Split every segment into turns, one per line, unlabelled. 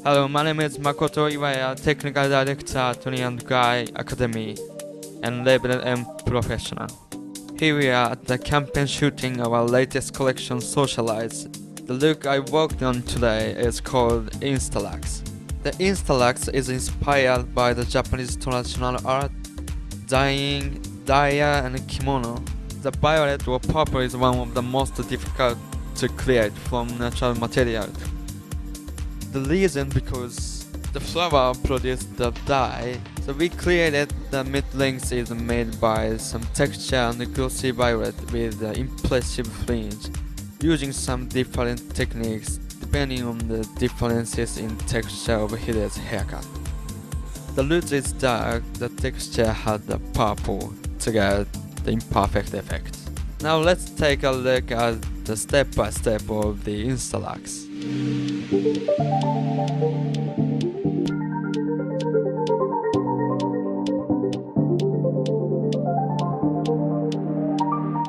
Hello, my name is Makoto Iwaya, Technical Director at Tony & Guy Academy and Label M Professional. Here we are at the campaign shooting our latest collection Socialize. The look I worked on today is called Instalax. The Instalax is inspired by the Japanese traditional art, dyeing, daya and kimono. The violet or purple is one of the most difficult to create from natural material. The reason because the flower produced the dye, so we created the mid-length is made by some texture and glossy violet with the impressive fringe, using some different techniques depending on the differences in texture of Hide's haircut. The root is dark, the texture had the purple to get the imperfect effect. Now let's take a look at the step-by-step of the Instalax.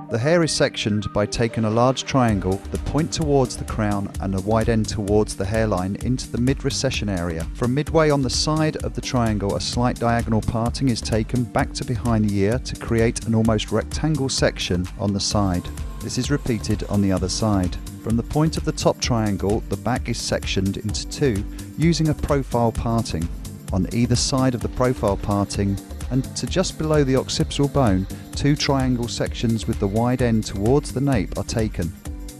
The hair is sectioned by taking a large triangle, the point towards the crown and the wide end towards the hairline into the mid-recession area. From midway on the side of the triangle, a slight diagonal parting is taken back to behind the ear to create an almost rectangle section on the side. This is repeated on the other side. From the point of the top triangle, the back is sectioned into two using a profile parting. On either side of the profile parting and to just below the occipital bone, two triangle sections with the wide end towards the nape are taken.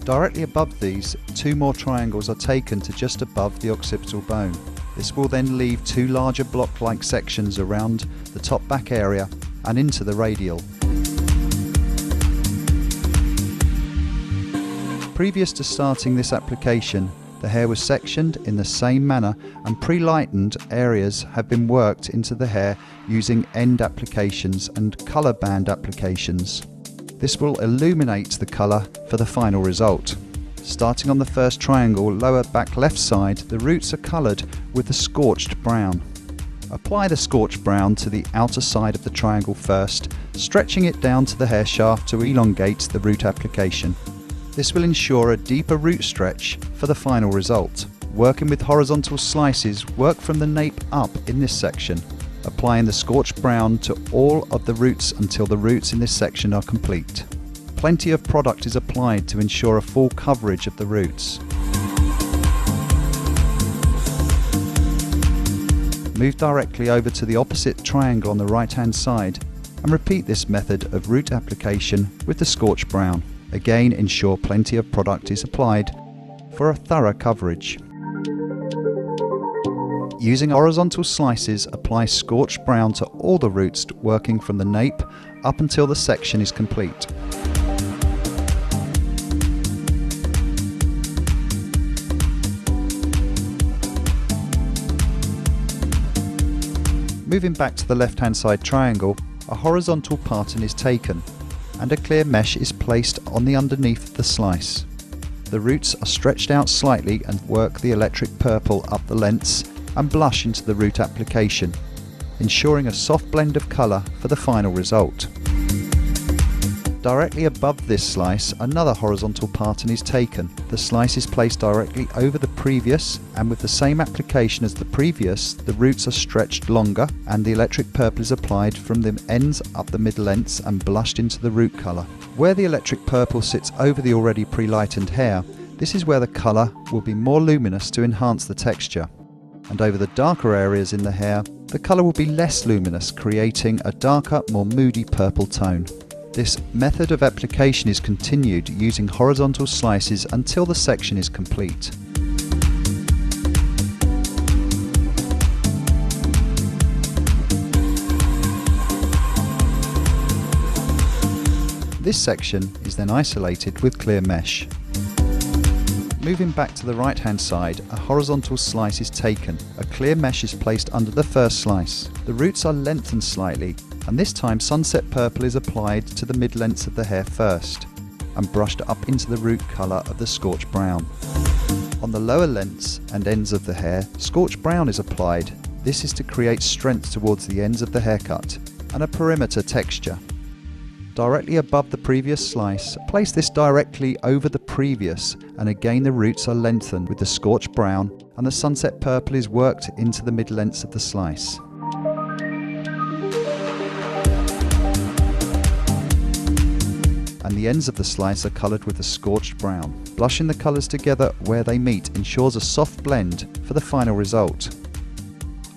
Directly above these, two more triangles are taken to just above the occipital bone. This will then leave two larger block-like sections around the top back area and into the radial. Previous to starting this application, the hair was sectioned in the same manner and pre-lightened areas have been worked into the hair using end applications and colour band applications. This will illuminate the colour for the final result. Starting on the first triangle, lower back left side, the roots are coloured with the scorched brown. Apply the scorched brown to the outer side of the triangle first, stretching it down to the hair shaft to elongate the root application. This will ensure a deeper root stretch for the final result. Working with horizontal slices, work from the nape up in this section, applying the scorched brown to all of the roots until the roots in this section are complete. Plenty of product is applied to ensure a full coverage of the roots. Move directly over to the opposite triangle on the right hand side and repeat this method of root application with the scorched brown. Again, ensure plenty of product is applied for a thorough coverage. Using horizontal slices, apply scorched brown to all the roots, working from the nape up until the section is complete. Moving back to the left-hand side triangle, a horizontal pattern is taken and a clear mesh is placed on the underneath of the slice. The roots are stretched out slightly and work the electric purple up the lengths and blush into the root application, ensuring a soft blend of colour for the final result. Directly above this slice, another horizontal pattern is taken. The slice is placed directly over the previous, and with the same application as the previous, the roots are stretched longer and the electric purple is applied from the ends up the mid-lengths and blushed into the root colour. Where the electric purple sits over the already pre-lightened hair, this is where the colour will be more luminous to enhance the texture. And over the darker areas in the hair, the colour will be less luminous, creating a darker, more moody purple tone. This method of application is continued using horizontal slices until the section is complete. This section is then isolated with clear mesh. Moving back to the right hand side, a horizontal slice is taken. A clear mesh is placed under the first slice. The roots are lengthened slightly, and this time sunset purple is applied to the mid-lengths of the hair first and brushed up into the root colour of the scorched brown. On the lower lengths and ends of the hair, scorched brown is applied. This is to create strength towards the ends of the haircut and a perimeter texture. directly above the previous slice. Place this directly over the previous, and again the roots are lengthened with the scorched brown, and the sunset purple is worked into the mid-lengths of the slice. And the ends of the slice are coloured with the scorched brown. Blushing the colours together where they meet ensures a soft blend for the final result.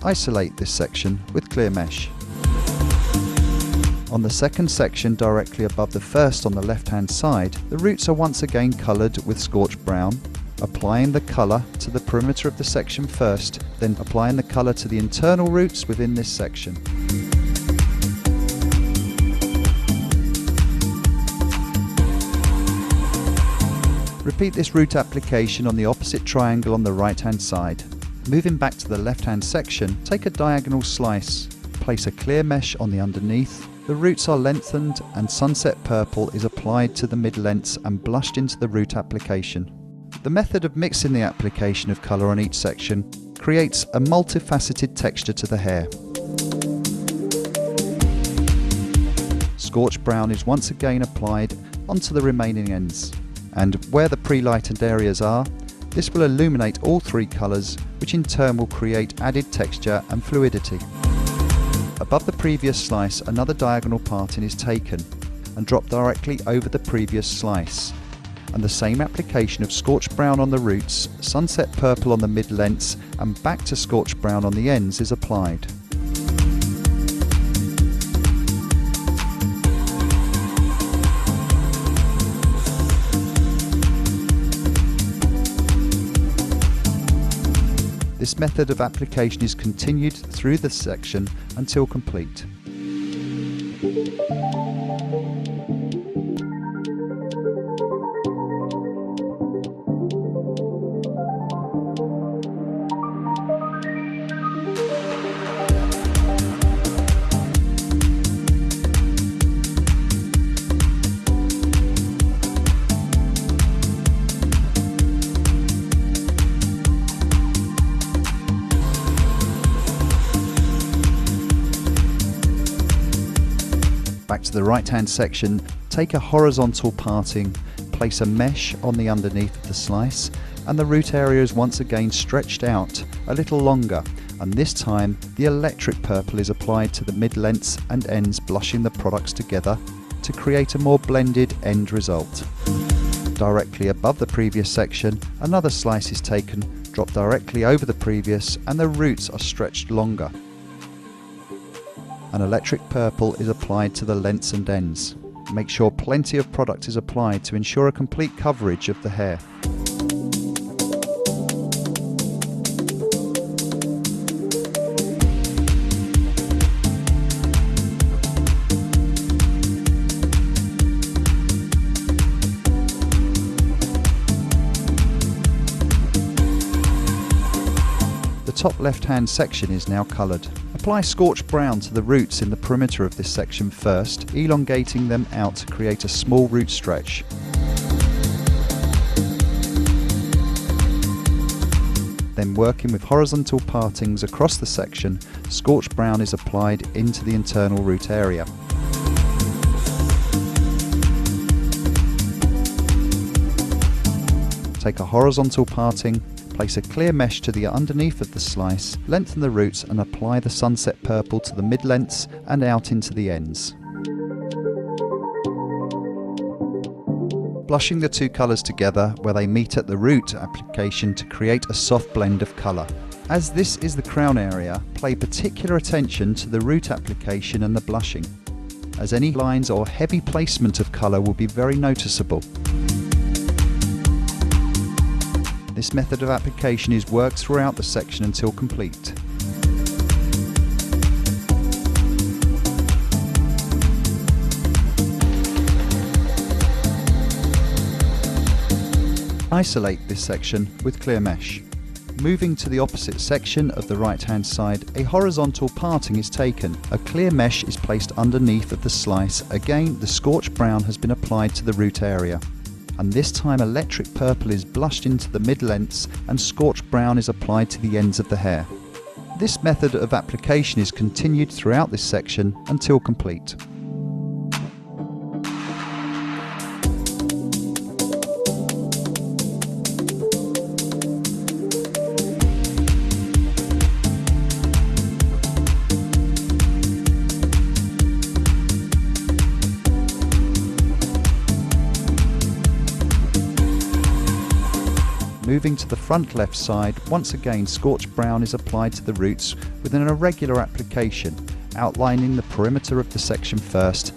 Isolate this section with clear mesh. On the second section directly above the first on the left hand side, the roots are once again coloured with scorched brown. Applying the colour to the perimeter of the section first, then applying the colour to the internal roots within this section. Repeat this root application on the opposite triangle on the right hand side. Moving back to the left hand section, take a diagonal slice, place a clear mesh on the underneath. The roots are lengthened and sunset purple is applied to the mid-lengths and blushed into the root application. The method of mixing the application of colour on each section creates a multifaceted texture to the hair. Scorched brown is once again applied onto the remaining ends, and where the pre-lightened areas are, this will illuminate all three colours, which in turn will create added texture and fluidity. Above the previous slice, another diagonal parting is taken and dropped directly over the previous slice, and the same application of scorched brown on the roots, sunset purple on the mid-lengths and back to scorched brown on the ends is applied. This method of application is continued through the section until complete. Back to the right hand section, take a horizontal parting, place a mesh on the underneath of the slice, and the root area is once again stretched out a little longer, and this time the electric purple is applied to the mid-lengths and ends, blushing the products together to create a more blended end result. Directly above the previous section, another slice is taken, dropped directly over the previous, and the roots are stretched longer. An electric purple is applied to the lengths and ends. Make sure plenty of product is applied to ensure a complete coverage of the hair. The top left hand section is now coloured. Apply scorched brown to the roots in the perimeter of this section first, elongating them out to create a small root stretch. Then working with horizontal partings across the section, scorched brown is applied into the internal root area. Take a horizontal parting, place a clear mesh to the underneath of the slice, lengthen the roots and apply the sunset purple to the mid-lengths and out into the ends. Blushing the two colours together where they meet at the root application to create a soft blend of colour. As this is the crown area, pay particular attention to the root application and the blushing, as any lines or heavy placement of colour will be very noticeable. This method of application is worked throughout the section until complete. Isolate this section with clear mesh. Moving to the opposite section of the right hand side, a horizontal parting is taken. A clear mesh is placed underneath of the slice. Again, the scorched brown has been applied to the root area, and this time electric purple is blushed into the mid-lengths and scorched brown is applied to the ends of the hair. This method of application is continued throughout this section until complete. Moving to the front left side, once again scorched brown is applied to the roots with an irregular application, outlining the perimeter of the section first,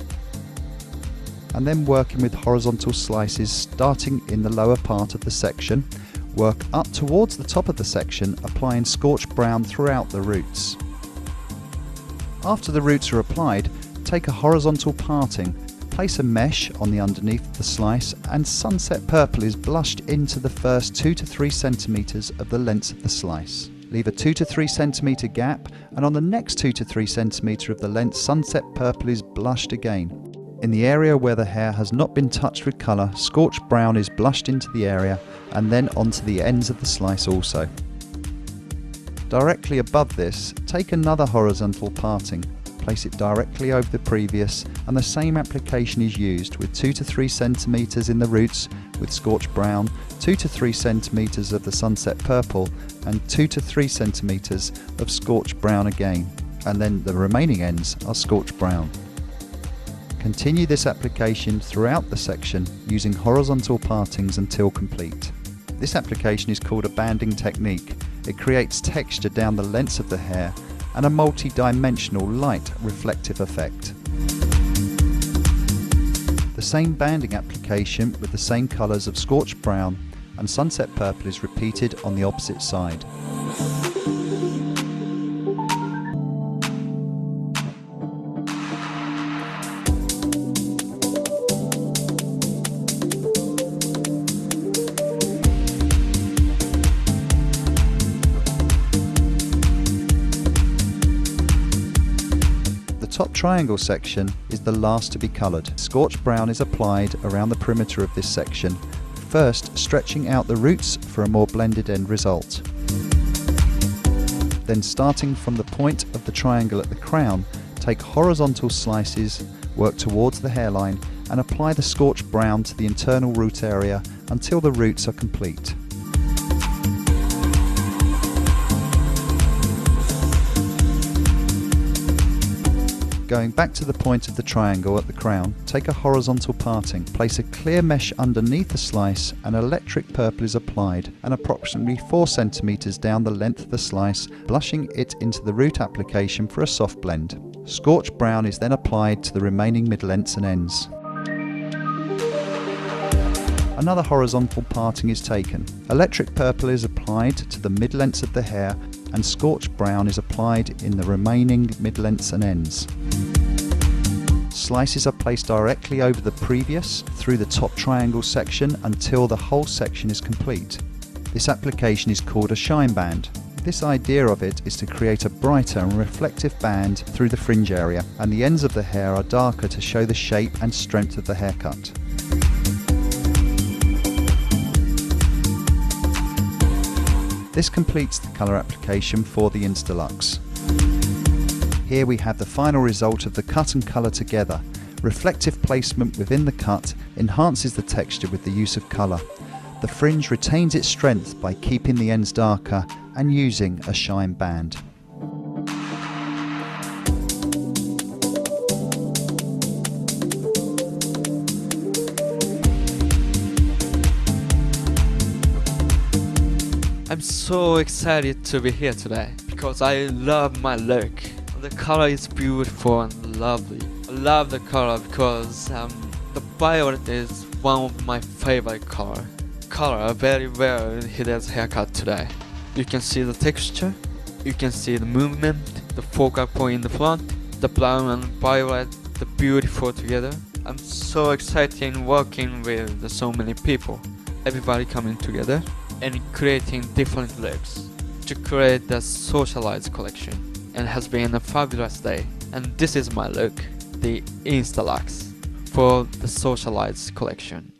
and then working with horizontal slices starting in the lower part of the section. Work up towards the top of the section, applying scorched brown throughout the roots. After the roots are applied, take a horizontal parting, place a mesh on the underneath of the slice, and sunset purple is blushed into the first 2 to 3 centimeters of the length of the slice. Leave a 2 to 3 centimeter gap, and on the next 2 to 3 centimeter of the length, sunset purple is blushed again. In the area where the hair has not been touched with colour, scorched brown is blushed into the area and then onto the ends of the slice also. Directly above this, take another horizontal parting, place it directly over the previous, and the same application is used with 2 to 3 centimeters in the roots with scorched brown, 2 to 3 centimeters of the sunset purple, and 2 to 3 centimeters of scorched brown again, and then the remaining ends are scorched brown. Continue this application throughout the section using horizontal partings until complete. This application is called a banding technique. It creates texture down the lengths of the hair and a multi-dimensional light reflective effect. The same banding application with the same colours of scorched brown and sunset purple is repeated on the opposite side. The top triangle section is the last to be coloured. Scorched brown is applied around the perimeter of this section, first stretching out the roots for a more blended end result. Then starting from the point of the triangle at the crown, take horizontal slices, work towards the hairline and apply the scorched brown to the internal root area until the roots are complete. Going back to the point of the triangle at the crown, take a horizontal parting, place a clear mesh underneath the slice and electric purple is applied and approximately 4 centimeters down the length of the slice, blushing it into the root application for a soft blend. Scorched brown is then applied to the remaining mid-lengths and ends. Another horizontal parting is taken. Electric purple is applied to the mid-lengths of the hair and scorched brown is applied in the remaining mid-lengths and ends. Slices are placed directly over the previous through the top triangle section until the whole section is complete. This application is called a shine band. This idea of it is to create a brighter and reflective band through the fringe area, and the ends of the hair are darker to show the shape and strength of the haircut. This completes the colour application for the Instalux. Here we have the final result of the cut and colour together. Reflective placement within the cut enhances the texture with the use of colour. The fringe retains its strength by keeping the ends darker and using a shine band.
I'm so excited to be here today because I love my look. The color is beautiful and lovely. I love the color because the violet is one of my favorite color. Color very well in Hide's haircut today. You can see the texture, you can see the movement, the focal point in the front, the brown and violet, the beautiful together. I'm so excited working with so many people. Everybody coming together and creating different looks to create the socialized collection, and has been a fabulous day. And this is my look, the Instalux for the socialized collection.